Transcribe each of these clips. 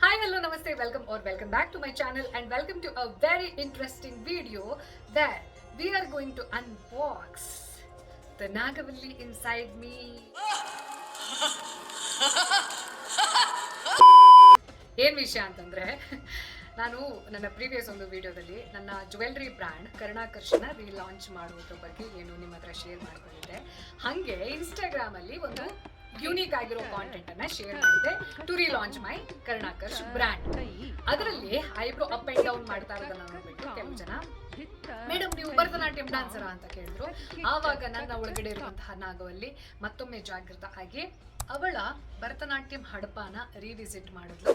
Hi, hello, namaste, welcome back to my channel and welcome to a very interesting video where we are going to unbox the Nagavalli inside me. ಏನ್ ವಿಷಯ ಅಂತಂದ್ರೆ ನಾನು ನನ್ನ previous ಒಂದು ವಿಡಿಯೋದಲ್ಲಿ ನನ್ನ jewellery brand ಕರ್ಣಾಕರ್ಷಣ relaunch ಮಾಡುವುದ್ರ ಬಗ್ಗೆ ಏನು ನಿಮ್ಮ ಹತ್ರ ಶೇರ್ ಮಾಡ್ಕೊಂಡಿದ್ದೆ. ಹಾಗೆ ಇನ್ಸ್ಟಾಗ್ರಾಮ್ ಅಲ್ಲಿ ಒಂದು ಯೂನಿಕ್ ಆಗಿರೋ ಕಾಂಟೆಂಟ್ ಅನ್ನ ಶೇರ್ ಮಾಡಿದೆ ಟು ರೀಲಾಂಚ್ ಮೈ ಕರ್ಣಾಕರ್ಷ್ ಬ್ರ್ಯಾಂಡ್. ಅದರಲ್ಲಿ ಐಬ್ರೋ ಅಪ್ ಅಂಡ್ ಡೌನ್ ಮಾಡ್ತಾ ಇರೋದನ್ನ ನೋಡ್ಬಿಟ್ಟು ಕೆಲವು ಜನ ಮೇಡಮ್ ನೀವು ಭರತನಾಟ್ಯಂ ಡ್ಯಾನ್ಸರ ಅಂತ ಕೇಳಿದ್ರು. ಆವಾಗ ನನ್ನ ಒಳಗಡೆ ಇರುವಂತಹ ನಾಗವಲ್ಲಿ ಮತ್ತೊಮ್ಮೆ ಜಾಗೃತ ಆಗಿ ಅವಳ ಭರತನಾಟ್ಯಂ ಹಡಪಾನ ರಿವಿಸಿಟ್ ಮಾಡಿದ್ಲು.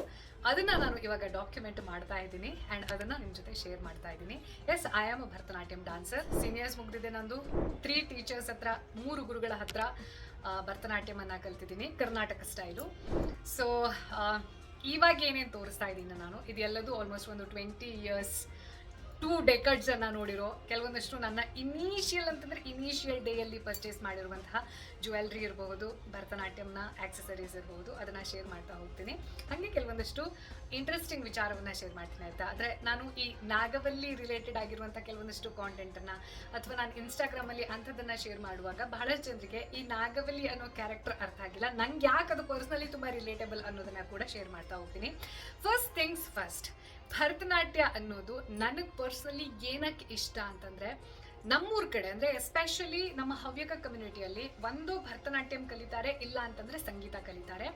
ಅದನ್ನ ನಾನು ಇವಾಗ ಡಾಕ್ಯುಮೆಂಟ್ ಮಾಡ್ತಾ ಇದ್ದೀನಿ ಅಂಡ್ ಅದನ್ನ ನಿಮ್ ಜೊತೆ ಶೇರ್ ಮಾಡ್ತಾ ಇದ್ದೀನಿ. Yes, I am a Bharatanatyam dancer. Seniors ಮುಗ್ದಿದೆ ನಂದು. 3 ಟೀಚರ್ಸ್ ಹತ್ರ, 3 ಗುರುಗಳ ಹತ್ರ ಭರತನಾಟ್ಯಂ ಅನ್ನ ಕಲ್ತಿದ್ದೀನಿ, ಕರ್ನಾಟಕ ಸ್ಟೈಲು. ಸೊ ಇವಾಗ ಏನೇನು ತೋರಿಸ್ತಾ ಇದ್ದೀನಿ ನಾನು, ಇದೆಲ್ಲದು ಆಲ್ಮೋಸ್ಟ್ ಒಂದು 20 ಇಯರ್ಸ್ 2 ಡೆಕಡ್ಸ್ ಅನ್ನ ನೋಡಿರೋ ಕೆಲವೊಂದಷ್ಟು ನನ್ನ ಇನಿಷಿಯಲ್ ಡೇಯಲ್ಲಿ ಪರ್ಚೇಸ್ ಮಾಡಿರುವಂತಹ ಜ್ಯುವೆಲ್ರಿ ಇರಬಹುದು, ಭರತನಾಟ್ಯಂನ ಆಕ್ಸೆಸರೀಸ್ ಇರಬಹುದು, ಅದನ್ನ ಶೇರ್ ಮಾಡ್ತಾ ಹೋಗ್ತೀನಿ. ಹಾಗೆ ಕೆಲವೊಂದಷ್ಟು ಇಂಟ್ರೆಸ್ಟಿಂಗ್ ವಿಚಾರವನ್ನ ಶೇರ್ ಮಾಡ್ತೀನಿ ಆಯ್ತಾ. ಆದರೆ ನಾನು ಈ ನಾಗವಲ್ಲಿ ರಿಲೇಟೆಡ್ ಆಗಿರುವಂಥ ಕೆಲವೊಂದಷ್ಟು ಕಾಂಟೆಂಟನ್ನು ಅಥವಾ ನಾನು ಇನ್ಸ್ಟಾಗ್ರಾಮಲ್ಲಿ ಅಂಥದ್ದನ್ನು ಶೇರ್ ಮಾಡುವಾಗ ಬಹಳಷ್ಟು ಜನರಿಗೆ ಈ ನಾಗವಲ್ಲಿ ಅನ್ನೋ ಕ್ಯಾರೆಕ್ಟರ್ ಅರ್ಥ ಆಗಿಲ್ಲ. ನಂಗೆ ಯಾಕೆ ಅದು ಪರ್ಸ್ನಲಿ ತುಂಬ ರಿಲೇಟಬಲ್ ಅನ್ನೋದನ್ನ ಕೂಡ ಶೇರ್ ಮಾಡ್ತಾ ಹೋಗ್ತೀನಿ. ಫಸ್ಟ್ ಥಿಂಗ್ಸ್ ಫಸ್ಟ್, ಭರತನಾಟ್ಯ ಅನ್ನೋದು ನನಗೆ ಪರ್ಸನಲಿ ಏನಕ್ಕೆ ಇಷ್ಟ ಅಂತಂದರೆ, ನಮ್ಮೂರ ಕಡೆ ಅಂದರೆ ಎಸ್ಪೆಷಲಿ ನಮ್ಮ ಹವ್ಯಕ ಕಮ್ಯುನಿಟಿಯಲ್ಲಿ ಒಂದು ಭರತನಾಟ್ಯಂ ಕಲಿತಾರೆ, ಇಲ್ಲ ಅಂತಂದರೆ ಸಂಗೀತ ಕಲಿತಾರೆ.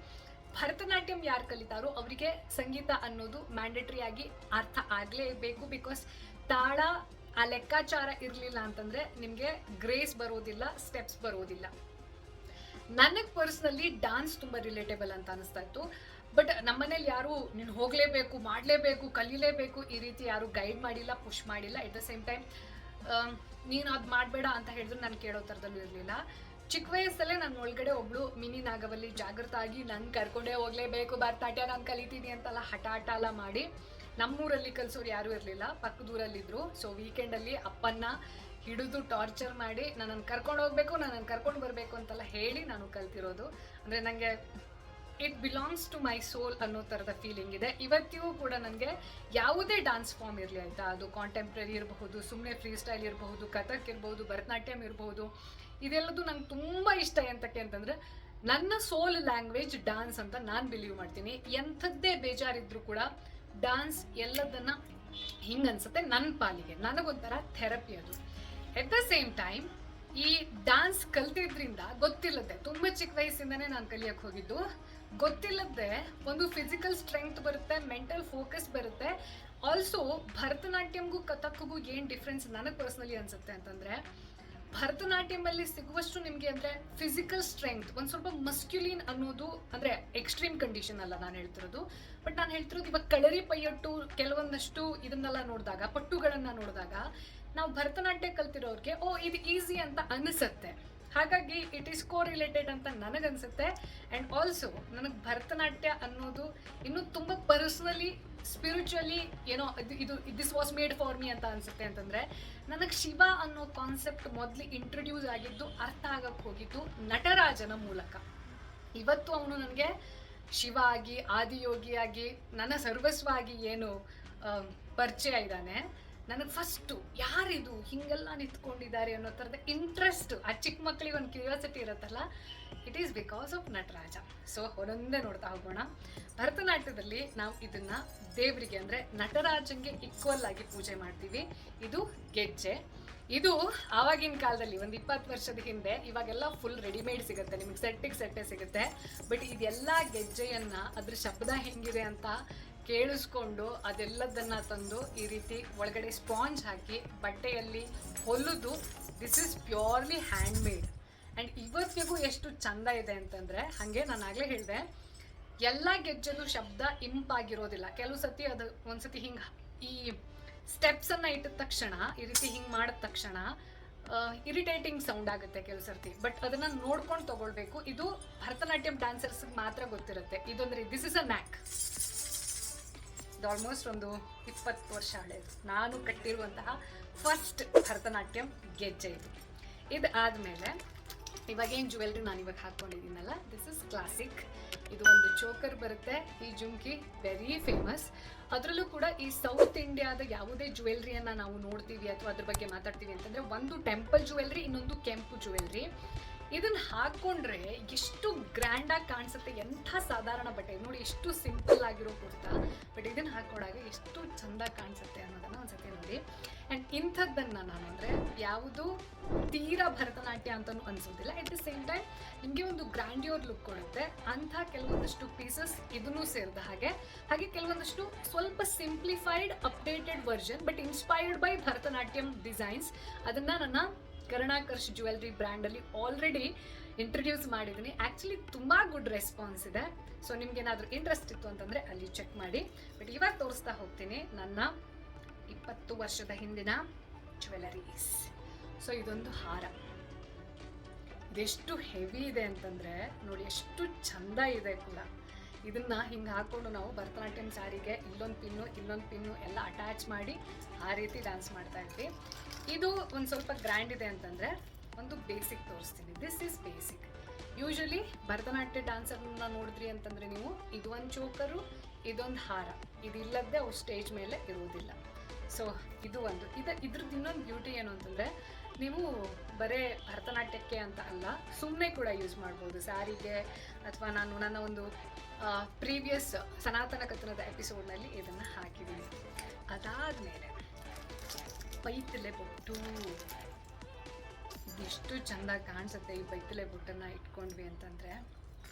ಭರತನಾಟ್ಯಂ ಯಾರು ಕಲಿತಾರೋ ಅವರಿಗೆ ಸಂಗೀತ ಅನ್ನೋದು ಮ್ಯಾಂಡೇಟ್ರಿ ಆಗಿ ಅರ್ಥ ಆಗಲೇಬೇಕು. ಬಿಕಾಸ್ ತಾಳ ಆ ಲೆಕ್ಕಾಚಾರ ಇರಲಿಲ್ಲ ಅಂತಂದರೆ ನಿಮಗೆ ಗ್ರೇಸ್ ಬರೋದಿಲ್ಲ, ಸ್ಟೆಪ್ಸ್ ಬರೋದಿಲ್ಲ. ನನಗೆ ಪರ್ಸ್ನಲಿ ಡಾನ್ಸ್ ತುಂಬ ರಿಲೇಟೇಬಲ್ ಅಂತ ಅನಿಸ್ತಾ ಇತ್ತು. ಬಟ್ ನಮ್ಮನೇಲಿ ಯಾರು ನೀನು ಹೋಗಲೇಬೇಕು, ಮಾಡಲೇಬೇಕು, ಕಲೀಲೇಬೇಕು ಈ ರೀತಿ ಯಾರು ಗೈಡ್ ಮಾಡಿಲ್ಲ, ಪುಷ್ ಮಾಡಿಲ್ಲ. ಎಟ್ ದ ಸೇಮ್ ಟೈಮ್ ನೀನು ಅದು ಮಾಡಬೇಡ ಅಂತ ಹೇಳಿದ್ರು ನಾನು ಕೇಳೋ ಥರದಲ್ಲೂ ಇರಲಿಲ್ಲ. ಚಿಕ್ಕ ವಯಸ್ಸಲ್ಲೇ ನನ್ನ ಒಳಗಡೆ ಒಬ್ಳು ಮಿನಿ ನಾಗವಲ್ಲಿ ಜಾಗೃತ ಆಗಿ ನಂಗೆ ಕರ್ಕೊಂಡೇ ಹೋಗಲೇಬೇಕು, ಭರತನಾಟ್ಯ ನಾನು ಕಲಿತೀನಿ ಅಂತೆಲ್ಲ ಹಠ ಎಲ್ಲ ಮಾಡಿ, ನಮ್ಮೂರಲ್ಲಿ ಕಲಿಸೋರು ಯಾರೂ ಇರಲಿಲ್ಲ, ಪಕ್ಕದೂರಲ್ಲಿದ್ದರು. ಸೊ ವೀಕೆಂಡಲ್ಲಿ ಅಪ್ಪನ್ನ ಹಿಡಿದು ಟಾರ್ಚರ್ ಮಾಡಿ ನನ್ನನ್ನು ಕರ್ಕೊಂಡು ಹೋಗಬೇಕು, ನನ್ನನ್ನು ಕರ್ಕೊಂಡು ಬರಬೇಕು ಅಂತೆಲ್ಲ ಹೇಳಿ ನಾನು ಕಲ್ತಿರೋದು. ಅಂದರೆ ನನಗೆ ಇಟ್ ಬಿಲಾಂಗ್ಸ್ ಟು ಮೈ ಸೋಲ್ ಅನ್ನೋ ಥರದ ಫೀಲಿಂಗ್ ಇದೆ. ಇವತ್ತಿಗೂ ಕೂಡ ನನಗೆ ಯಾವುದೇ ಡಾನ್ಸ್ ಫಾರ್ಮ್ ಇರಲಿ ಆಯಿತಾ, ಅದು ಕಾಂಟೆಂಪ್ರರಿ ಇರಬಹುದು, ಸುಮ್ಮನೆ ಫ್ರೀ ಸ್ಟೈಲ್ ಇರಬಹುದು, ಕಥಕ್ ಇರಬಹುದು, ಭರತನಾಟ್ಯಂ ಇರಬಹುದು, ಇದೆಲ್ಲದು ನಂಗೆ ತುಂಬ ಇಷ್ಟ. ಎಂತಕ್ಕೆ ಅಂತಂದರೆ ನನ್ನ ಸೋಲ್ ಲ್ಯಾಂಗ್ವೇಜ್ ಡಾನ್ಸ್ ಅಂತ ನಾನು ಬಿಲೀವ್ ಮಾಡ್ತೀನಿ. ಎಂಥದ್ದೇ ಬೇಜಾರಿದ್ರು ಕೂಡ ಡಾನ್ಸ್ ಎಲ್ಲದನ್ನ ಹಿಂಗೆ ಅನ್ಸುತ್ತೆ ನನ್ನ ಪಾಲಿಗೆ, ನನಗೊಂಥರ ಥೆರಪಿ ಅದು. ಎಟ್ ದ ಸೇಮ್ ಟೈಮ್ ಈ ಡಾನ್ಸ್ ಕಲ್ತಿದ್ರಿಂದ ಗೊತ್ತಿಲ್ಲದೆ, ತುಂಬ ಚಿಕ್ಕ ವಯಸ್ಸಿಂದನೇ ನಾನು ಕಲಿಯಕ್ಕೆ ಹೋಗಿದ್ದು, ಗೊತ್ತಿಲ್ಲದೆ ಒಂದು ಫಿಸಿಕಲ್ ಸ್ಟ್ರೆಂಗ್ತ್ ಬರುತ್ತೆ, ಮೆಂಟಲ್ ಫೋಕಸ್ ಬರುತ್ತೆ. ಆಲ್ಸೋ ಭರತನಾಟ್ಯಂಗೂ ಕಥಕ್ಗೂ ಏನು ಡಿಫ್ರೆನ್ಸ್ ನನಗೆ ಪರ್ಸ್ನಲಿ ಅನ್ಸುತ್ತೆ ಅಂತಂದರೆ, ಭರತನಾಟ್ಯಮಲ್ಲಿ ಸಿಗುವಷ್ಟು ನಿಮಗೆ ಅಂದರೆ ಫಿಸಿಕಲ್ ಸ್ಟ್ರೆಂಗ್ತ್, ಒಂದು ಸ್ವಲ್ಪ ಮಸ್ಕ್ಯುಲಿನ್ ಅನ್ನೋದು, ಅಂದರೆ ಎಕ್ಸ್ಟ್ರೀಮ್ ಕಂಡೀಷನ್ ಅಲ್ಲ ನಾನು ಹೇಳ್ತಿರೋದು, ಬಟ್ ನಾನು ಹೇಳ್ತಿರೋದು ಇವಾಗ ಕಳರಿ ಪೈಯಟ್ಟು ಕೆಲವೊಂದಷ್ಟು ಇದನ್ನೆಲ್ಲ ನೋಡಿದಾಗ, ಪಟ್ಟುಗಳನ್ನು ನೋಡಿದಾಗ ನಾವು ಭರತನಾಟ್ಯ ಕಲ್ತಿರೋರಿಗೆ ಇದು ಈಸಿ ಅಂತ ಅನಿಸುತ್ತೆ. ಹಾಗಾಗಿ ಇಟ್ ಈಸ್ ಕೋ ರಿಲೇಟೆಡ್ ಅಂತ ನನಗನ್ಸುತ್ತೆ. ಆ್ಯಂಡ್ ಆಲ್ಸೋ ನನಗೆ ಭರತನಾಟ್ಯ ಅನ್ನೋದು ಇನ್ನೂ ತುಂಬ ಪರ್ಸ್ನಲಿ ಸ್ಪಿರಿಚುವಲಿ ಏನೋ ಇದು this was made for me ಅಂತ ಅನಿಸುತ್ತೆ. ಅಂತಂದರೆ ನನಗೆ ಶಿವ ಅನ್ನೋ ಕಾನ್ಸೆಪ್ಟ್ ಮೊದಲು ಇಂಟ್ರೊಡ್ಯೂಸ್ ಆಗಿದ್ದು, ಅರ್ಥ ಆಗಕ್ಕೆ ಹೋಗಿದ್ದು ನಟರಾಜನ ಮೂಲಕ. ಇವತ್ತು ಅವನು ನನಗೆ ಶಿವ ಆಗಿ, ಆದಿಯೋಗಿಯಾಗಿ, ನನ್ನ ಸರ್ವಸ್ವಾಗಿ ಏನು ಪರಿಚಯ ಇದ್ದಾನೆ, ನನಗೆ ಫಸ್ಟು ಯಾರಿದು ಹಿಂಗೆಲ್ಲ ನಿಂತ್ಕೊಂಡಿದ್ದಾರೆ ಅನ್ನೋ ಥರದ ಇಂಟ್ರೆಸ್ಟ್, ಆ ಚಿಕ್ಕ ಮಕ್ಕಳಿಗೆ ಒಂದು ಕ್ಯೂರಿಯಾಸಿಟಿ ಇರುತ್ತಲ್ಲ, it is because of Nataraja. So ಒಂದೊಂದೇ ನೋಡ್ತಾ ಹೋಗೋಣ. ಭರತನಾಟ್ಯದಲ್ಲಿ ನಾವು ಇದನ್ನು ದೇವರಿಗೆ ಅಂದರೆ ನಟರಾಜಂಗೆ ಈಕ್ವಲ್ ಆಗಿ ಪೂಜೆ ಮಾಡ್ತೀವಿ. ಇದು ಗೆಜ್ಜೆ. ಇದು ಆವಾಗಿನ ಕಾಲದಲ್ಲಿ ಒಂದು 20 ವರ್ಷದ ಹಿಂದೆ, ಇವಾಗೆಲ್ಲ ಫುಲ್ ರೆಡಿಮೇಡ್ ಸಿಗುತ್ತೆ, ನಿಮಗೆ ಸೆಟ್ಟೇ ಸಿಗುತ್ತೆ. ಬಟ್ ಇದೆಲ್ಲ ಗೆಜ್ಜೆಯನ್ನು ಅದ್ರ ಶಬ್ದ ಹೆಂಗಿದೆ ಅಂತ ಕೇಳಿಸ್ಕೊಂಡು ಅದೆಲ್ಲದನ್ನು ತಂದು ಈ ರೀತಿ ಒಳಗಡೆ ಸ್ಪಾಂಜ್ ಹಾಕಿ ಬಟ್ಟೆಯಲ್ಲಿ ಹೊಲಿದು, this is purely hand made. And ಇವತ್ತಿಗೂ ಎಷ್ಟು ಚಂದ ಇದೆ ಅಂತಂದರೆ, ಹಾಗೆ ನಾನು ಆಗಲೇ ಹೇಳಿದೆ, ಎಲ್ಲ ಗೆಜ್ಜೆದು ಶಬ್ದ ಇಂಪಾಗಿರೋದಿಲ್ಲ. ಕೆಲವು ಸತಿ ಅದು ಒಂದ್ಸತಿ ಹಿಂಗೆ ಈ ಸ್ಟೆಪ್ಸನ್ನು ಇಟ್ಟಿದ ತಕ್ಷಣ, ಈ ರೀತಿ ಹಿಂಗೆ ಮಾಡಿದ ತಕ್ಷಣ ಇರಿಟೇಟಿಂಗ್ ಸೌಂಡ್ ಆಗುತ್ತೆ ಕೆಲವು ಸರ್ತಿ. ಬಟ್ ಅದನ್ನು ನೋಡ್ಕೊಂಡು ತಗೊಳ್ಬೇಕು. ಇದು ಭರತನಾಟ್ಯಂ ಡ್ಯಾನ್ಸರ್ಸ್ಗೆ ಮಾತ್ರ ಗೊತ್ತಿರುತ್ತೆ. ಇದೊಂದ್ರೆ ದಿಸ್ ಇಸ್ ಅ ನ್ಯಾಕ್. ಇದು ಆಲ್ಮೋಸ್ಟ್ ಒಂದು 20 ವರ್ಷ ಹಳೆಯದು. ನಾನು ಕಟ್ಟಿರುವಂತಹ ಫಸ್ಟ್ ಭರತನಾಟ್ಯಂ ಗೆಜ್ಜೆ ಇದು. ಇದಾದಮೇಲೆ ಇವಾಗೇನು ಜ್ಯುವೆಲ್ರಿ ನಾನು ಇವಾಗ ಹಾಕ್ಕೊಂಡಿದ್ದೀನಲ್ಲ, ದಿಸ್ ಇಸ್ ಕ್ಲಾಸಿಕ್ ಇದು ಒಂದು ಚೋಕರ್ ಬರುತ್ತೆ. ಈ ಜುಮ್ಕಿ ವೆರಿ ಫೇಮಸ್. ಅದರಲ್ಲೂ ಕೂಡ ಈ ಸೌತ್ ಇಂಡಿಯಾದ ಯಾವುದೇ ಜ್ಯುವೆಲ್ರಿಯನ್ನ ನಾವು ನೋಡ್ತೀವಿ ಅಥವಾ ಅದ್ರ ಬಗ್ಗೆ ಮಾತಾಡ್ತೀವಿ ಅಂತಂದ್ರೆ, ಒಂದು ಟೆಂಪಲ್ ಜ್ಯುವೆಲ್ರಿ, ಇನ್ನೊಂದು ಕೆಂಪು ಜ್ಯುವೆಲ್ರಿ. ಇದನ್ನ ಹಾಕೊಂಡ್ರೆ ಎಷ್ಟು ಗ್ರ್ಯಾಂಡ್ ಆಗಿ ಕಾಣಿಸುತ್ತೆ. ಎಂಥ ಸಾಧಾರಣ ಬಟ್ಟೆ ನೋಡಿ, ಎಷ್ಟು ಸಿಂಪಲ್ ಆಗಿರೋ ಕುರ್ತಾ, ಬಟ್ ಇದನ್ನ ಹಾಕೊಂಡಾಗ ಎಷ್ಟು ಚಂದ ಕಾಣಿಸುತ್ತೆ ಅನ್ನೋದನ್ನ ಒಂದ್ಸತಿ ನೋಡಿ. ಆ್ಯಂಡ್ ಇಂಥದ್ದನ್ನ ನಾನು ಅಂದರೆ ಯಾವುದು ತೀರಾ ಭರತನಾಟ್ಯ ಅಂತಲೂ ಅನ್ಸೋದಿಲ್ಲ, ಎಟ್ ದ ಸೇಮ್ ಟೈಮ್ ನಿಮಗೆ ಒಂದು ಗ್ರ್ಯಾಂಡ್ಯೂರ್ ಲುಕ್ ಕೊಡುತ್ತೆ. ಅಂಥ ಕೆಲವೊಂದಷ್ಟು ಪೀಸಸ್ ಇದನ್ನೂ ಸೇರಿದ ಹಾಗೆ ಕೆಲವೊಂದಷ್ಟು ಸ್ವಲ್ಪ simplified updated version but inspired by Bharatanatyam designs, ಅದನ್ನ ನನ್ನ ಕರುಣಾಕರ್ಷ್ ಜ್ಯುವೆಲ್ರಿ ಬ್ರ್ಯಾಂಡಲ್ಲಿ ಆಲ್ರೆಡಿ ಇಂಟ್ರೊಡ್ಯೂಸ್ ಮಾಡಿದ್ದೀನಿ. ಆ್ಯಕ್ಚುಲಿ ತುಂಬ ಗುಡ್ ರೆಸ್ಪಾನ್ಸ್ ಇದೆ. ಸೊ ನಿಮ್ಗೇನಾದರೂ ಇಂಟ್ರೆಸ್ಟ್ ಇತ್ತು ಅಂತಂದರೆ ಅಲ್ಲಿ ಚೆಕ್ ಮಾಡಿ. ಬಟ್ ಇವಾಗ ತೋರಿಸ್ತಾ ಹೋಗ್ತೀನಿ ನನ್ನ 20 ವರ್ಷದ ಹಿಂದಿನ ಜ್ಯುವೆಲರೀಸ್. ಸೊ ಇದೊಂದು ಹಾರ, ಇದೆಷ್ಟು ಹೆವಿ ಇದೆ ಅಂತಂದರೆ ನೋಡಿ, ಎಷ್ಟು ಚಂದ ಇದೆ ಕೂಡ. ಇದನ್ನ ಹಿಂಗೆ ಹಾಕೊಂಡು ನಾವು ಭರತನಾಟ್ಯಂ ಸ್ಯಾರಿಗೆ ಇಲ್ಲೊಂದು ಪಿನ್ನು ಎಲ್ಲ ಅಟ್ಯಾಚ್ ಮಾಡಿ ಆ ರೀತಿ ಡ್ಯಾನ್ಸ್ ಮಾಡ್ತಾ ಇದ್ವಿ. ಇದು ಒಂದು ಸ್ವಲ್ಪ ಗ್ರ್ಯಾಂಡ್ ಇದೆ ಅಂತಂದರೆ ಒಂದು ಬೇಸಿಕ್ ತೋರಿಸ್ತೀನಿ. This is basic. Usually Bharatanatya ಡ್ಯಾನ್ಸರ್ನ ನೋಡಿದ್ರಿ ಅಂತಂದರೆ ನೀವು, ಇದು ಒಂದು ಚೋಕರು, ಇದೊಂದು ಹಾರ, ಇದಿಲ್ಲದೆ ಅವ್ರು ಸ್ಟೇಜ್ ಮೇಲೆ ಇರುವುದಿಲ್ಲ. ಸೊ ಇದು ಒಂದು ಇದ್ರದ್ದು ಇನ್ನೊಂದು ಬ್ಯೂಟಿ ಏನು ಅಂತಂದರೆ, ನೀವು ಬರೇ ಭರತನಾಟ್ಯಕ್ಕೆ ಅಂತ ಅಲ್ಲ, ಸುಮ್ಮನೆ ಕೂಡ ಯೂಸ್ ಮಾಡ್ಬೋದು ಸ್ಯಾರಿಗೆ. ಅಥವಾ ನಾನು ನನ್ನ ಒಂದು ಪ್ರೀವಿಯಸ್ ಸನಾತನ ಕಥನದ ಎಪಿಸೋಡ್ನಲ್ಲಿ ಇದನ್ನು ಹಾಕಿದ್ದೀನಿ. ಅದಾದಮೇಲೆ ಬೈತಲೆ ಬೊಟ್ಟು, ಇದೆಷ್ಟು ಚೆಂದ ಕಾಣಿಸುತ್ತೆ. ಈ ಬೈತಲೆ ಬೊಟ್ಟನ್ನು ಇಟ್ಕೊಂಡ್ವಿ ಅಂತಂದರೆ,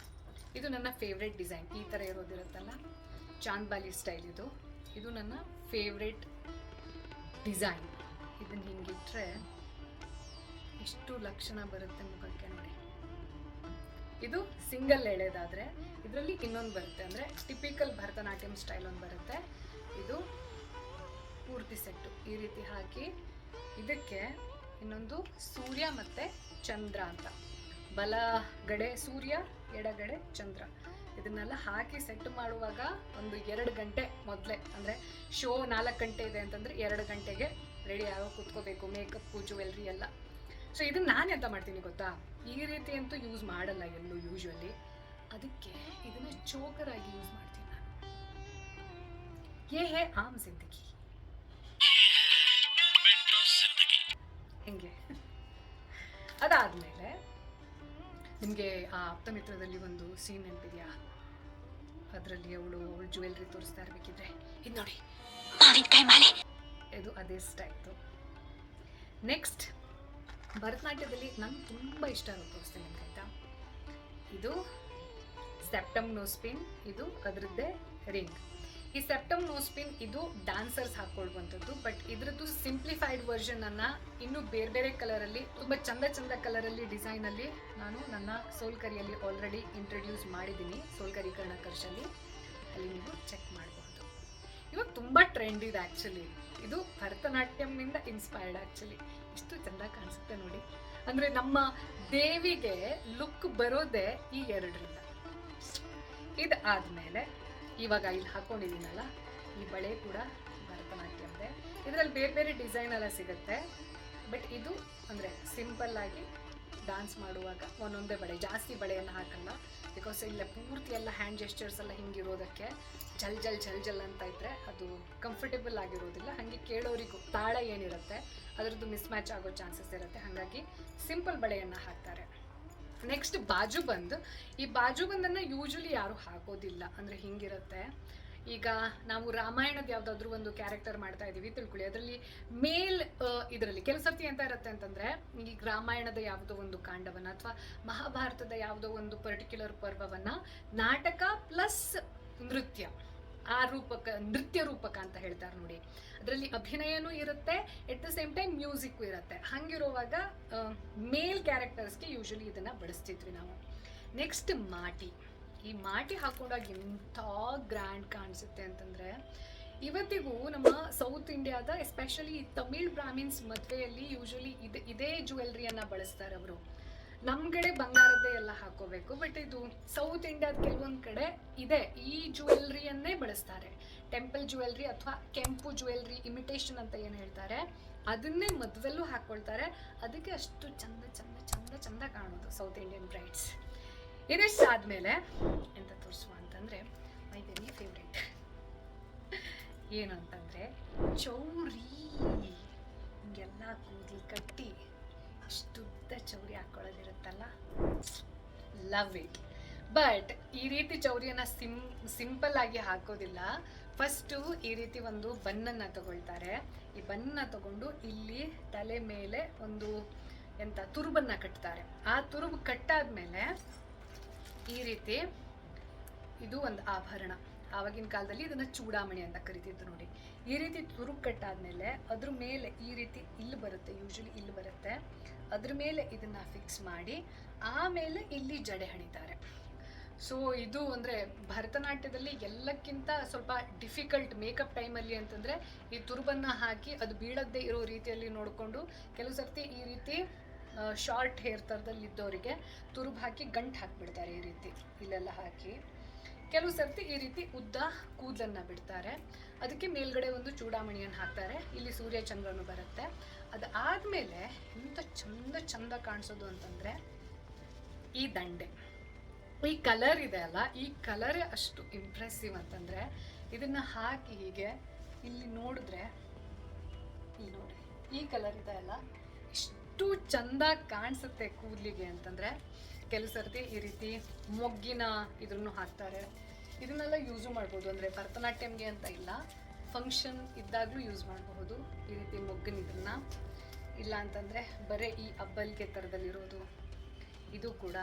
ಇದು ನನ್ನ ಫೇವ್ರೆಟ್ ಡಿಸೈನ್. ಈ ಥರ ಇರೋದಿರುತ್ತಲ್ಲ, ಚಾಂದ್ಬಾಲಿ ಸ್ಟೈಲ್. ಇದು ನನ್ನ ಫೇವ್ರೆಟ್ ಡಿಸೈನ್. ಇದನ್ನು ಹಿಂಗಿಟ್ರೆ ಎಷ್ಟು ಲಕ್ಷಣ ಬರುತ್ತೆ ಮುಖಕ್ಕೆ ನೋಡಿ. ಇದು ಸಿಂಗಲ್ ಎಳೆದಾದರೆ, ಇದರಲ್ಲಿ ಇನ್ನೊಂದು ಬರುತ್ತೆ, ಅಂದರೆ ಟಿಪಿಕಲ್ ಭರತನಾಟ್ಯಂ ಸ್ಟೈಲ್ ಒಂದು ಬರುತ್ತೆ. ಇದು ಪೂರ್ತಿ ಸೆಟ್ಟು ಈ ರೀತಿ ಹಾಕಿ, ಇದಕ್ಕೆ ಇನ್ನೊಂದು ಸೂರ್ಯ ಮತ್ತು ಚಂದ್ರ ಅಂತ, ಬಲಗಡೆ ಸೂರ್ಯ ಎಡಗಡೆ ಚಂದ್ರ, ಇದನ್ನೆಲ್ಲ ಹಾಕಿ ಸೆಟ್ ಮಾಡುವಾಗ ಒಂದು 2 ಗಂಟೆ ಮೊದಲೇ, ಅಂದರೆ ಶೋ 4 ಗಂಟೆ ಇದೆ ಅಂತಂದರೆ 2 ಗಂಟೆಗೆ ರೆಡಿ ಆಗೋ ಕೂತ್ಕೋಬೇಕು, ಮೇಕಪ್ಪು ಜ್ಯುವೆಲ್ರಿ ಎಲ್ಲ. ಸೊ ಇದನ್ನು ನಾನು ಎಂತ ಮಾಡ್ತೀನಿ ಗೊತ್ತಾ, ಈ ರೀತಿ ಅಂತೂ ಯೂಸ್ ಮಾಡಲ್ಲ ಎಲ್ಲೂ ಯೂಶ್ವಲಿ, ಅದಕ್ಕೆ ಇದನ್ನು ಚೋಕರಾಗಿ ಯೂಸ್ ಮಾಡ್ತೀನಿ ನಾನು. ಯೇ ಹೇ ಆಮ್ ಜಿಂದಗಿ, ಹಿಂಗೆ. ಅದಾದಮೇಲೆ ನಿಮಗೆ ಆ ಆಪ್ತಮಿತ್ರದಲ್ಲಿ ಒಂದು ಸೀನ್ ನೆನಪಿದೆಯಾ? ಅದರಲ್ಲಿ ಅವಳು ಜ್ಯುವೆಲ್ರಿ ತೋರಿಸ್ತಾ ಇರಬೇಕಿದ್ರೆ, ಇದು ನೋಡಿ ಇದು ಅದೇ ಸ್ಟೈಲ್ದು. ನೆಕ್ಸ್ಟ್ ಭರತನಾಟ್ಯದಲ್ಲಿ ನಂಗೆ ತುಂಬ ಇಷ್ಟ ಆಗೋದು ತೋರಿಸ್ತೇನೆ ನಿಮ್ಗೆ, ಆಯಿತಾ? ಇದು ಸೆಪ್ಟಮ್ ನೋಸ್ಪಿನ್, ಇದು ಅದರದ್ದೇ ರಿಂಗ್. ಈ ಸೆಪ್ಟಮ್ ನೋಸ್ಪಿನ್ ಇದು ಡ್ಯಾನ್ಸರ್ಸ್ ಹಾಕ್ಕೊಳ್ಳುವಂಥದ್ದು, ಬಟ್ ಇದರದ್ದು ಸಿಂಪ್ಲಿಫೈಡ್ ವರ್ಷನನ್ನು ಇನ್ನೂ ಬೇರೆ ಬೇರೆ ಕಲರಲ್ಲಿ, ತುಂಬ ಚಂದ ಕಲರಲ್ಲಿ, ಡಿಸೈನಲ್ಲಿ ನಾನು ನನ್ನ ಸೋಲ್ಕರಿಯಲ್ಲಿ ಆಲ್ರೆಡಿ ಇಂಟ್ರೊಡ್ಯೂಸ್ ಮಾಡಿದ್ದೀನಿ, ಸೋಲ್ಕರಿ ಕರ್ಣಾಕರ್ಷಲ್ಲಿ. ಅಲ್ಲಿ ನೀವು ಚೆಕ್ ಮಾಡಬಹುದು. ಇವಾಗ ತುಂಬ ಟ್ರೆಂಡ್ ಇದೆ ಆ್ಯಕ್ಚುಲಿ. ಇದು ಭರತನಾಟ್ಯಮಿಂದ ಇನ್ಸ್ಪೈರ್ಡ್ ಆ್ಯಕ್ಚುಲಿ. ಇಷ್ಟು ಚೆಂದ ಕಾಣಿಸುತ್ತೆ ನೋಡಿ. ಅಂದರೆ ನಮ್ಮ ದೇವಿಗೆ ಲುಕ್ ಬರೋದೇ ಈ 2ರಿಂದ. ಇದು ಆದಮೇಲೆ ಇವಾಗ ಇಲ್ಲಿ ಹಾಕ್ಕೊಂಡಿದ್ದೀನಲ್ಲ, ಈ ಬಳೆ ಕೂಡ ಭರತನಾಟ್ಯಂದೆ. ಇದರಲ್ಲಿ ಬೇರೆ ಬೇರೆ ಡಿಸೈನ್ ಎಲ್ಲ ಸಿಗುತ್ತೆ, ಬಟ್ ಇದು ಅಂದರೆ ಸಿಂಪಲ್ಲಾಗಿ ಡ್ಯಾನ್ಸ್ ಮಾಡುವಾಗ ಒಂದೊಂದೇ ಬಳೆ, ಜಾಸ್ತಿ ಬಳೆಯನ್ನು ಹಾಕಲ್ಲ. ಬಿಕಾಸ್ ಇಲ್ಲ ಪೂರ್ತಿ ಎಲ್ಲ ಹ್ಯಾಂಡ್ ಜೆಸ್ಚರ್ಸ್ ಎಲ್ಲ ಹಿಂಗಿರೋದಕ್ಕೆ ಜಲ್ ಅಂತ ಇದ್ದರೆ ಅದು ಕಂಫರ್ಟೇಬಲ್ ಆಗಿರೋದಿಲ್ಲ. ಹಾಗೆ ಕೇಳೋರಿಗೂ ತಾಳ ಏನಿರುತ್ತೆ ಅದರದ್ದು ಮಿಸ್ ಮ್ಯಾಚ್ ಆಗೋ ಚಾನ್ಸಸ್ ಇರುತ್ತೆ. ಹಾಗಾಗಿ ಸಿಂಪಲ್ ಬಳೆಯನ್ನು ಹಾಕ್ತಾರೆ. ನೆಕ್ಸ್ಟ್ ಬಾಜುಬಂದ್. ಈ ಬಾಜುಬಂದನ್ನು ಯೂಶ್ವಲಿ ಯಾರು ಹಾಕೋದಿಲ್ಲ, ಅಂದರೆ ಹಿಂಗಿರುತ್ತೆ. ಈಗ ನಾವು ರಾಮಾಯಣದ ಯಾವುದಾದ್ರೂ ಒಂದು ಕ್ಯಾರೆಕ್ಟರ್ ಮಾಡ್ತಾ ಇದ್ದೀವಿ ತಿಳ್ಕೊಳ್ಳಿ, ಅದರಲ್ಲಿ ಮೇಲ್ ಇದರಲ್ಲಿ ಕೆಲವು ಸರ್ತಿ ಎಂತ ಇರುತ್ತೆ ಅಂತಂದರೆ, ಈಗ ರಾಮಾಯಣದ ಯಾವುದೋ ಒಂದು ಕಾಂಡವನ್ನು ಅಥವಾ ಮಹಾಭಾರತದ ಯಾವುದೋ ಒಂದು ಪರ್ಟಿಕ್ಯುಲರ್ ಪರ್ವವನ್ನು ನಾಟಕ ಪ್ಲಸ್ ನೃತ್ಯ, ಆ ರೂಪಕ, ನೃತ್ಯ ರೂಪಕ ಅಂತ ಹೇಳ್ತಾರೆ ನೋಡಿ, ಅದರಲ್ಲಿ ಅಭಿನಯನೂ ಇರುತ್ತೆ, at the same time music ಇರುತ್ತೆ. ಹಾಗಿರುವಾಗ ಮೇಲ್ ಕ್ಯಾರೆಕ್ಟರ್ಸ್ಗೆ ಯೂಶ್ವಲಿ ಇದನ್ನು ಬಳಸ್ತಿದ್ವಿ ನಾವು. ನೆಕ್ಸ್ಟ್ ಮಾಟಿ. ಈ ಮಾಟಿ ಹಾಕೊಂಡಾಗ ಎಂಥ ಗ್ರ್ಯಾಂಡ್ ಕಾಣಿಸುತ್ತೆ ಅಂತಂದರೆ, ಇವತ್ತಿಗೂ ನಮ್ಮ ಸೌತ್ ಇಂಡಿಯಾದ ಎಸ್ಪೆಷಲಿ ತಮಿಳ್ ಬ್ರಾಹ್ಮಿನ್ಸ್ ಮದುವೆಯಲ್ಲಿ ಯೂಶ್ವಲಿ ಇದೇ ಜ್ಯುವೆಲ್ರಿಯನ್ನು ಬಳಸ್ತಾರೆ ಅವರು. ನಮ್ಮ ಕಡೆ ಬಂಗಾರದ್ದೇ ಎಲ್ಲ ಹಾಕೋಬೇಕು, ಬಟ್ ಇದು ಸೌತ್ ಇಂಡಿಯಾದ ಕೆಲವೊಂದು ಕಡೆ ಇದೆ ಈ ಜ್ಯುವೆಲ್ರಿಯನ್ನೇ ಬಳಸ್ತಾರೆ. ಟೆಂಪಲ್ ಜ್ಯುವೆಲ್ರಿ ಅಥವಾ ಕೆಂಪು ಜ್ಯುವೆಲ್ರಿ, ಇಮಿಟೇಷನ್ ಅಂತ ಏನು ಹೇಳ್ತಾರೆ, ಅದನ್ನೇ ಮದುವೆಲ್ಲೂ ಹಾಕ್ಕೊಳ್ತಾರೆ. ಅದಕ್ಕೆ ಅಷ್ಟು ಚಂದ ಕಾಣೋದು ಸೌತ್ ಇಂಡಿಯನ್ ಬ್ರೈಡ್ಸ್. ಇದಿಷ್ಟಾದ್ಮೇಲೆ ಎಂತ ತೋರಿಸುವ ಅಂತಂದರೆ ಮೈ ವೆರಿ ಫೇವ್ರೆಟ್ ಏನು ಅಂತಂದರೆ ಚೌರಿ. ಹಿಂಗೆಲ್ಲ ಕೂದಲು ಕಟ್ಟಿ ಇಷ್ಟುದ್ದ ಚೌರಿ ಹಾಕ್ಕೊಳ್ಳೋದಿರುತ್ತಲ್ಲ, ಲವ್ ಇಟ್. ಬಟ್ ಈ ರೀತಿ ಚೌರಿಯನ್ನು ಸಿಂಪಲ್ ಆಗಿ ಹಾಕೋದಿಲ್ಲ. ಫಸ್ಟು ಈ ರೀತಿ ಒಂದು ಬನ್ನನ್ನು ತಗೊಳ್ತಾರೆ. ಈ ಬನ್ನ ತಗೊಂಡು ಇಲ್ಲಿ ತಲೆ ಮೇಲೆ ಒಂದು ತುರುಬನ್ನು ಕಟ್ತಾರೆ. ಆ ತುರುಬು ಕಟ್ಟಾದ್ಮೇಲೆ ಈ ರೀತಿ ಇದು ಒಂದು ಆಭರಣ. ಆವಾಗಿನ ಕಾಲದಲ್ಲಿ ಇದನ್ನು ಚೂಡಾಮಣಿ ಅಂತ ಕರಿತಿದ್ದು ನೋಡಿ. ಈ ರೀತಿ ತುರುಬು ಕಟ್ಟಾದ್ಮೇಲೆ ಅದ್ರ ಮೇಲೆ ಈ ರೀತಿ ಇಲ್ಲಿ ಬರುತ್ತೆ, ಯೂಶಲಿ ಇಲ್ಲಿ ಬರುತ್ತೆ, ಅದ್ರ ಮೇಲೆ ಇದನ್ನ ಫಿಕ್ಸ್ ಮಾಡಿ ಆಮೇಲೆ ಇಲ್ಲಿ ಜಡೆ ಹಣಿತಾರೆ. ಸೊ ಇದು ಅಂದರೆ ಭರತನಾಟ್ಯದಲ್ಲಿ ಎಲ್ಲಕ್ಕಿಂತ ಸ್ವಲ್ಪ ಡಿಫಿಕಲ್ಟ್ ಮೇಕಪ್ ಟೈಮಲ್ಲಿ ಅಂತಂದರೆ ಈ ತುರುಬನ್ನು ಹಾಕಿ ಅದು ಬೀಳದ್ದೇ ಇರೋ ರೀತಿಯಲ್ಲಿ ನೋಡಿಕೊಂಡು ಕೆಲವು ಸರ್ತಿ ಈ ರೀತಿ ಶಾರ್ಟ್ ಹೇರ್ ಥರದಲ್ಲಿ ಇದ್ದವರಿಗೆ ತುರುಬು ಹಾಕಿ ಗಂಟು ಹಾಕಿಬಿಡ್ತಾರೆ. ಈ ರೀತಿ ಇಲ್ಲೆಲ್ಲ ಹಾಕಿ ಕೆಲವು ಸರ್ತಿ ಈ ರೀತಿ ಉದ್ದ ಕೂದಲನ್ನು ಬಿಡ್ತಾರೆ. ಅದಕ್ಕೆ ಮೇಲ್ಗಡೆ ಒಂದು ಚೂಡಾಮಣಿಯನ್ನು ಹಾಕ್ತಾರೆ. ಇಲ್ಲಿ ಸೂರ್ಯ ಚಂದ್ರನು ಬರುತ್ತೆ. ಅದಾದಮೇಲೆ ಎಂಥ ಚಂದ ಕಾಣಿಸೋದು ಅಂತಂದರೆ ಈ ದಂಡೆ, ಈ ಕಲರ್ ಇದೆ ಅಲ್ಲ, ಈ ಕಲರೇ ಅಷ್ಟು ಇಂಪ್ರೆಸಿವ್ ಅಂತಂದರೆ ಇದನ್ನು ಹಾಕಿ ಹೀಗೆ ಇಲ್ಲಿ ನೋಡಿದ್ರೆ, ಇಲ್ಲಿ ನೋಡಿ ಈ ಕಲರ್ ಇದೆ ಅಲ್ಲ, ಎಷ್ಟು ಚಂದ ಕಾಣಿಸುತ್ತೆ ಕೂದಲಿಗೆ ಅಂತಂದರೆ. ಕೆಲವು ಸರ್ತಿ ಈ ರೀತಿ ಮೊಗ್ಗಿನ ಇದ್ರನ್ನು ಹಾಕ್ತಾರೆ. ಇದನ್ನೆಲ್ಲ ಯೂಸು ಮಾಡ್ಬೋದು, ಅಂದರೆ ಭರತನಾಟ್ಯಂಗೆ ಅಂತ ಇಲ್ಲ, ಫಂಕ್ಷನ್ ಇದ್ದಾಗಲೂ ಯೂಸ್ ಮಾಡಬಹುದು ಈ ರೀತಿ ಮೊಗ್ಗಿನ ಇದನ್ನು. ಇಲ್ಲ ಅಂತಂದರೆ ಬರೀ ಈ ಅಬ್ಬಲ್ಗೆ ಥರದಲ್ಲಿರೋದು ಇದು ಕೂಡ,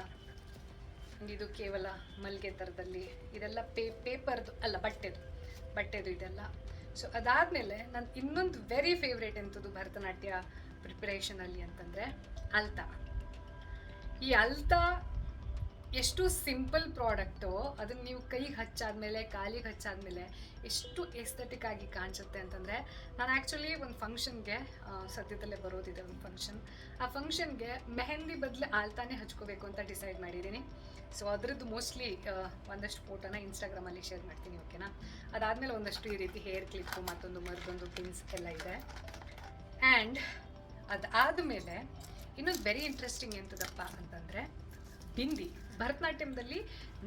ಇದು ಕೇವಲ ಮಲ್ಗೆ ಥರದಲ್ಲಿ, ಇದೆಲ್ಲ ಪೇಪರ್ದು ಅಲ್ಲ, ಬಟ್ಟೆದು ಇದೆಲ್ಲ. ಸೊ ಅದಾದಮೇಲೆ ನನ್ನ ಇನ್ನೊಂದು ವೆರಿ ಫೇವ್ರೇಟ್ ಎಂಥದ್ದು ಭರತನಾಟ್ಯ ಪ್ರಿಪ್ರೇಷನಲ್ಲಿ ಅಂತಂದರೆ ಅಲ್ತಾ. ಈ ಅಲ್ತಾ ಎಷ್ಟು ಸಿಂಪಲ್ ಪ್ರಾಡಕ್ಟು, ಅದನ್ನು ನೀವು ಕೈಗೆ ಹಚ್ಚಾದ್ಮೇಲೆ ಕಾಲಿಗೆ ಹಚ್ಚಾದ್ಮೇಲೆ ಎಷ್ಟು ಎಸ್ಥೆಟಿಕ್ ಆಗಿ ಕಾಣಿಸುತ್ತೆ ಅಂತಂದರೆ, ನಾನು ಆ್ಯಕ್ಚುಲಿ ಒಂದು ಫಂಕ್ಷನ್ಗೆ ಸದ್ಯದಲ್ಲೇ ಬರೋದಿದೆ ಒಂದು ಫಂಕ್ಷನ್, ಆ ಫಂಕ್ಷನ್ಗೆ ಮೆಹಂದಿ ಬದಲು ಆಲ್ತಾನೇ ಹಚ್ಕೋಬೇಕು ಅಂತ ಡಿಸೈಡ್ ಮಾಡಿದ್ದೀನಿ. ಸೊ ಅದರದ್ದು ಮೋಸ್ಟ್ಲಿ ಒಂದಷ್ಟು ಫೋಟೋನ ಇನ್ಸ್ಟಾಗ್ರಾಮಲ್ಲಿ ಶೇರ್ ಮಾಡ್ತೀನಿ, ಓಕೆನಾ? ಅದಾದಮೇಲೆ ಒಂದಷ್ಟು ಈ ರೀತಿ ಹೇರ್ ಕ್ಲಿಪ್ಪು, ಮತ್ತೊಂದು ಮರದೊಂದು ಪಿನ್ಸ್ ಎಲ್ಲ ಇದೆ. ಆ್ಯಂಡ್ ಅದಾದಮೇಲೆ ಇನ್ನೊಂದು ವೆರಿ ಇಂಟ್ರೆಸ್ಟಿಂಗ್ ಎಂತದಪ್ಪ ಅಂತಂದರೆ ಬಿಂದಿ. ಭರತನಾಟ್ಯಂದಲ್ಲಿ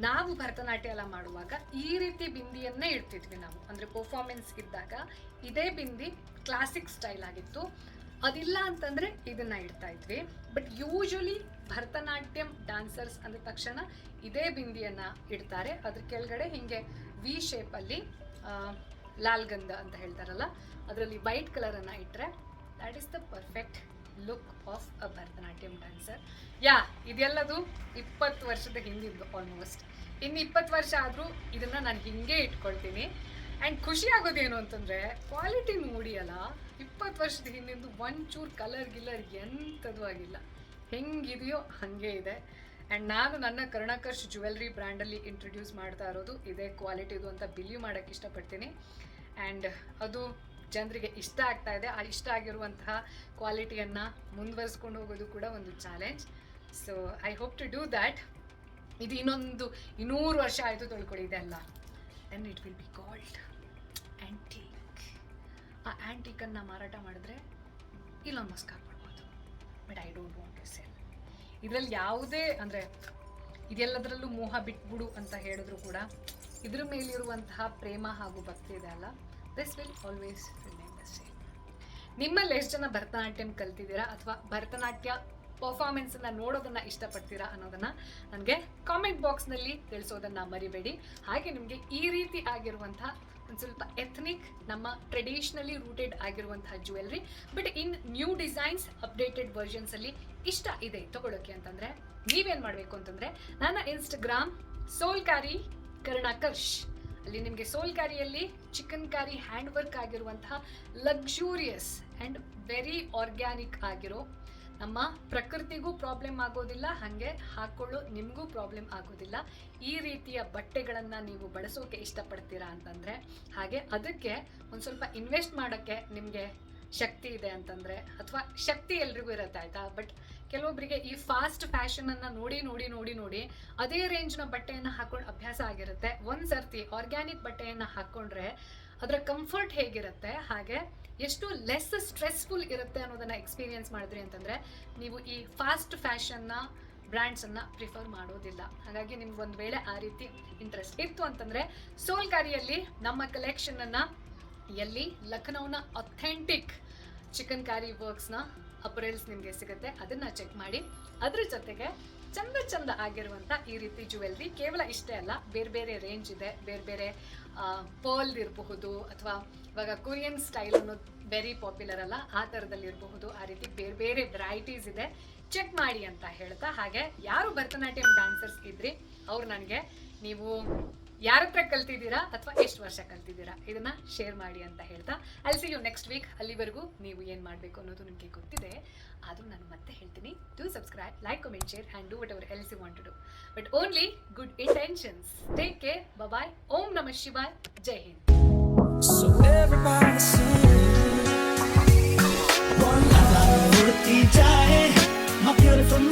ನಾವು ಭರತನಾಟ್ಯ ಎಲ್ಲ ಮಾಡುವಾಗ ಈ ರೀತಿ ಬಿಂದಿಯನ್ನೇ ಇಡ್ತಿದ್ವಿ ನಾವು, ಅಂದರೆ ಪರ್ಫಾರ್ಮೆನ್ಸ್ ಇದ್ದಾಗ ಇದೇ ಬಿಂದಿ ಕ್ಲಾಸಿಕ್ ಸ್ಟೈಲ್ ಆಗಿತ್ತು. ಅದಿಲ್ಲ ಅಂತಂದರೆ ಇದನ್ನು ಇಡ್ತಾ ಇದ್ವಿ. ಬಟ್ ಯೂಶಲಿ ಭರತನಾಟ್ಯಂ ಡ್ಯಾನ್ಸರ್ಸ್ ಅಂದ ತಕ್ಷಣ ಇದೇ ಬಿಂದಿಯನ್ನು ಇಡ್ತಾರೆ. ಅದ್ರ ಕೆಳಗಡೆ ಹೀಗೆ ವಿ ಶೇಪಲ್ಲಿ ಲಾಲ್ಗಂಧ ಅಂತ ಹೇಳ್ತಾರಲ್ಲ, ಅದರಲ್ಲಿ ವೈಟ್ ಕಲರನ್ನು ಇಟ್ಟರೆ that is the perfect look of a Bharatanatyam dancer. ಇದೆಲ್ಲದು 20 ವರ್ಷದ ಹಿಂದಿದ್ದು ಆಲ್ಮೋಸ್ಟ್. ಇನ್ನು 20 ವರ್ಷ ಆದರೂ ಇದನ್ನು ನಾನು ಹೀಗೆ ಇಟ್ಕೊಳ್ತೀನಿ. ಆ್ಯಂಡ್ ಖುಷಿ ಆಗೋದೇನು ಅಂತಂದರೆ ಕ್ವಾಲಿಟಿ ನೋಡಿ ಅಲ್ಲ, 20 ವರ್ಷದ ಹಿಂದಿಂದು ಒಂಚೂರು ಕಲರ್ ಗಿಲ್ಲರ್ ಎಂಥದ್ದು ಆಗಿಲ್ಲ, ಹೆಂಗಿದೆಯೋ ಹಾಗೆ ಇದೆ. ಆ್ಯಂಡ್ ನಾನು ನನ್ನ ಕರ್ಣಾಕರ್ಷ್ ಜ್ಯುವೆಲ್ರಿ ಬ್ರ್ಯಾಂಡಲ್ಲಿ ಇಂಟ್ರೊಡ್ಯೂಸ್ ಮಾಡ್ತಾ ಇರೋದು ಇದೇ ಕ್ವಾಲಿಟಿದು ಅಂತ ಬಿಲೀವ್ ಮಾಡೋಕ್ಕೆ ಇಷ್ಟಪಡ್ತೀನಿ. ಆ್ಯಂಡ್ ಅದು ಜನರಿಗೆ ಇಷ್ಟ ಆಗ್ತಾ ಇದೆ. ಆ ಇಷ್ಟ ಆಗಿರುವಂತಹ ಕ್ವಾಲಿಟಿಯನ್ನು ಮುಂದುವರಿಸ್ಕೊಂಡು ಹೋಗೋದು ಕೂಡ ಒಂದು challenge. So I hope to do that. ಇದು ಇನ್ನೊಂದು 200 ವರ್ಷ ಆಯಿತು ತೊಳ್ಕೊಳ್ಳಿ ಇದೆಲ್ಲ, then it will be called antique. ಆ ಆ್ಯಂಟೀಕನ್ನು ಮಾರಾಟ ಮಾಡಿದ್ರೆ ಇಲಾನ್ ಮಸ್ಕ್ ಆಗ್ಬಿಡ್ಬೋದು. But I don't want to sell. ಇದರಲ್ಲಿ ಯಾವುದೇ ಅಂದರೆ ಇದೆಲ್ಲದರಲ್ಲೂ ಮೋಹ ಬಿಟ್ಬಿಡು ಅಂತ ಹೇಳಿದ್ರು ಕೂಡ ಇದ್ರ ಮೇಲಿರುವಂತಹ ಪ್ರೇಮ ಹಾಗೂ ಭಕ್ತಿ ಇದೆ ಅಲ್ಲ, this will always remain the same. ನಿಮ್ಮಲ್ಲಿ ಎಷ್ಟು ಜನ ಭರತನಾಟ್ಯಂ ಕಲ್ತಿದ್ದೀರಾ ಅಥವಾ ಭರತನಾಟ್ಯ ಪರ್ಫಾರ್ಮೆನ್ಸನ್ನು ನೋಡೋದನ್ನು ಇಷ್ಟಪಡ್ತೀರಾ ಅನ್ನೋದನ್ನು ನನಗೆ ಕಾಮೆಂಟ್ ಬಾಕ್ಸ್ನಲ್ಲಿ ತಿಳಿಸೋದನ್ನು ಮರಿಬೇಡಿ. ಹಾಗೆ ನಿಮಗೆ ಈ ರೀತಿ ಆಗಿರುವಂತಹ ಒಂದು ಸ್ವಲ್ಪ ಎಥ್ನಿಕ್, ನಮ್ಮ ಟ್ರೆಡಿಷ್ನಲಿ ರೂಟೆಡ್ ಆಗಿರುವಂತಹ jewellery but in new designs, updated ವರ್ಷನ್ಸಲ್ಲಿ ಇಷ್ಟ ಇದೆ ತಗೊಳ್ಳೋಕ್ಕೆ ಅಂತಂದರೆ ನೀವೇನು ಮಾಡಬೇಕು ಅಂತಂದರೆ ನನ್ನ ಇನ್ಸ್ಟಾಗ್ರಾಮ್ ಸೋಲ್ಕಾರಿ ಕರ್ಣಾಕರ್ಷ್, ಅಲ್ಲಿ ನಿಮಗೆ ಸೋಲ್ಕಾರಿಯಲ್ಲಿ ಚಿಕನ್ ಕಾರಿ ಹ್ಯಾಂಡ್ ವರ್ಕ್ ಆಗಿರುವಂತಹ ಲಕ್ಸುರಿಯಸ್ ಆ್ಯಂಡ್ ವೆರಿ ಆರ್ಗ್ಯಾನಿಕ್ ಆಗಿರೋ, ನಮ್ಮ ಪ್ರಕೃತಿಗೂ ಪ್ರಾಬ್ಲಮ್ ಆಗೋದಿಲ್ಲ, ಹಾಗೆ ಹಾಕ್ಕೊಳ್ಳೋ ನಿಮಗೂ ಪ್ರಾಬ್ಲಮ್ ಆಗೋದಿಲ್ಲ, ಈ ರೀತಿಯ ಬಟ್ಟೆಗಳನ್ನು ನೀವು ಬಳಸೋಕೆ ಇಷ್ಟಪಡ್ತೀರಾ ಅಂತಂದರೆ, ಹಾಗೆ ಅದಕ್ಕೆ ಒಂದು ಸ್ವಲ್ಪ ಇನ್ವೆಸ್ಟ್ ಮಾಡೋಕ್ಕೆ ನಿಮಗೆ ಶಕ್ತಿ ಇದೆ ಅಂತಂದರೆ, ಅಥವಾ ಶಕ್ತಿ ಎಲ್ರಿಗೂ ಇರುತ್ತೆ ಆಯಿತಾ, ಬಟ್ ಕೆಲವೊಬ್ಬರಿಗೆ ಈ ಫಾಸ್ಟ್ ಫ್ಯಾಷನನ್ನು ನೋಡಿ ನೋಡಿ ನೋಡಿ ನೋಡಿ ಅದೇ ರೇಂಜ್ನ ಬಟ್ಟೆಯನ್ನು ಹಾಕೊಂಡು ಅಭ್ಯಾಸ ಆಗಿರುತ್ತೆ. ಒಂದು ಸರ್ತಿ ಆರ್ಗ್ಯಾನಿಕ್ ಬಟ್ಟೆಯನ್ನು ಹಾಕ್ಕೊಂಡ್ರೆ ಅದರ ಕಂಫರ್ಟ್ ಹೇಗಿರುತ್ತೆ, ಹಾಗೆ ಎಷ್ಟು ಲೆಸ್ ಸ್ಟ್ರೆಸ್ಫುಲ್ ಇರುತ್ತೆ ಅನ್ನೋದನ್ನು ಎಕ್ಸ್ಪೀರಿಯನ್ಸ್ ಮಾಡಿದ್ರಿ ಅಂತಂದರೆ ನೀವು ಈ ಫಾಸ್ಟ್ ಫ್ಯಾಷನ್ನ ಬ್ರ್ಯಾಂಡ್ಸನ್ನು ಪ್ರಿಫರ್ ಮಾಡೋದಿಲ್ಲ. ಹಾಗಾಗಿ ನಿಮ್ಗೆ ಒಂದು ವೇಳೆ ಆ ರೀತಿ ಇಂಟ್ರೆಸ್ಟ್ ಇತ್ತು ಅಂತಂದರೆ ಸೋಲ್ಕಾರಿಯಲ್ಲಿ ನಮ್ಮ ಕಲೆಕ್ಷನನ್ನು ಎಲ್ಲಿ ಲಖನೌನ ಅಥೆಂಟಿಕ್ ಚಿಕನ್ ಕಾರಿ ವರ್ಕ್ಸ್ನ ಅಪರೆಲ್ಸ್ ನಿಮಗೆ ಸಿಗುತ್ತೆ, ಅದನ್ನು ಚೆಕ್ ಮಾಡಿ. ಅದ್ರ ಜೊತೆಗೆ ಚಂದ ಆಗಿರುವಂಥ ಈ ರೀತಿ ಜುವೆಲ್ರಿ ಕೇವಲ ಇಷ್ಟೇ ಅಲ್ಲ, ಬೇರೆ ಬೇರೆ ರೇಂಜ್ ಇದೆ. ಬೇರೆ ಬೇರೆ ಪರ್ಲ್ ಇರಬಹುದು, ಅಥವಾ ಇವಾಗ ಕೊರಿಯನ್ ಸ್ಟೈಲ್ ಅನ್ನೋದು ವೆರಿ ಪಾಪ್ಯುಲರ್ ಅಲ್ಲ, ಆ ಥರದಲ್ಲಿ ಇರಬಹುದು. ಆ ರೀತಿ ಬೇರೆ ಬೇರೆ ವೆರೈಟೀಸ್ ಇದೆ, ಚೆಕ್ ಮಾಡಿ ಅಂತ ಹೇಳ್ತಾ, ಹಾಗೆ ಯಾರು ಭರತನಾಟ್ಯಂ ಡ್ಯಾನ್ಸರ್ಸ್ ಇದ್ರಿ ಅವ್ರು ನನಗೆ ನೀವು ಯಾರ ಹತ್ರ ಕಲ್ತಿದ್ದೀರಾ ಅಥವಾ ಎಷ್ಟು ವರ್ಷ ಕಲ್ತಿದ್ದೀರಾ ಇದನ್ನ ಶೇರ್ ಮಾಡಿ ಅಂತ ಹೇಳ್ತಾ, I see you next week. ಅಲ್ಲಿವರೆಗೂ ನೀವು ಏನು ಮಾಡಬೇಕು ಅನ್ನೋದು ನಿಮಗೆ ಗೊತ್ತಿದೆ, ಆದರೂ ನಾನು ಮತ್ತೆ ಹೇಳ್ತೀನಿ, do subscribe, like, comment, share and do whatever else you want to do, but only good intentions. Take care, bye, Om Namah Shivay, Jai Hind. So everybody sing, one love, my beautiful